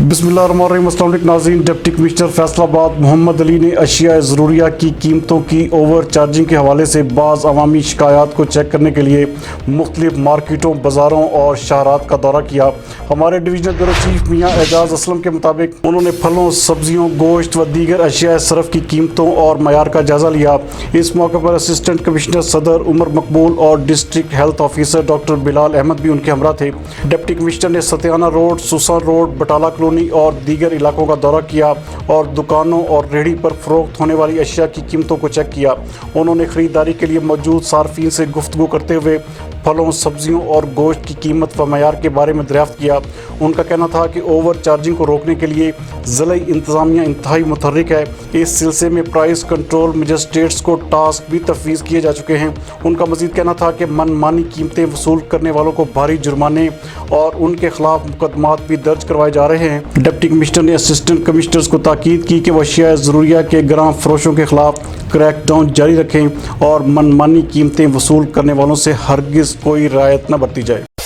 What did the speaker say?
بسم اللہ الرحمن الرحیم۔ السلام علیکم ناظرین، ڈپٹی کمشنر فیصل آباد محمد علی نے اشیاء ضروریہ کی قیمتوں کی اوور چارجنگ کے حوالے سے بعض عوامی شکایات کو چیک کرنے کے لیے مختلف مارکیٹوں، بازاروں اور شہرات کا دورہ کیا۔ ہمارے ڈویژنل بیورو چیف میاں اعجاز اسلم کے مطابق انہوں نے پھلوں، سبزیوں، گوشت و دیگر اشیاء صرف کی قیمتوں اور معیار کا جائزہ لیا۔ اس موقع پر اسسٹنٹ کمشنر صدر عمر مقبول اور ڈسٹرکٹ ہیلتھ آفیسر ڈاکٹر بلال احمد بھی ان کے ہمراہ تھے۔ ڈپٹی کمشنر نے ستیانہ روڈ، سوسن روڈ، بٹالہ کالونی اور دیگر علاقوں کا دورہ کیا اور دکانوں اور ریہڑی پر فروخت ہونے والی اشیاء کی قیمتوں کو چیک کیا۔ انہوں نے خریداری کے لیے موجود صارفین سے گفتگو کرتے ہوئے پھلوں، سبزیوں اور گوشت کی قیمت و معیار کے بارے میں دریافت کیا۔ ان کا کہنا تھا کہ اوور چارجنگ کو روکنے کے لیے ضلعی انتظامیہ انتہائی متحرک ہے۔ اس سلسلے میں پرائس کنٹرول مجسٹریٹس کو ٹاسک بھی تفویض کیے جا چکے ہیں۔ ان کا مزید کہنا تھا کہ من مانی قیمتیں وصول کرنے والوں کو بھاری جرمانے اور ان کے خلاف مقدمات بھی درج کروائے جا رہے ہیں۔ ڈپٹی کمشنر نے اسسٹنٹ کمشنرز کو تاکید کی کہ وہ اشیاء ضروریہ کے گراں فروشوں کے خلاف کریک ڈاؤن جاری رکھیں اور من مانی قیمتیں وصول کرنے والوں سے ہرگز کوئی رعایت نہ برتی جائے۔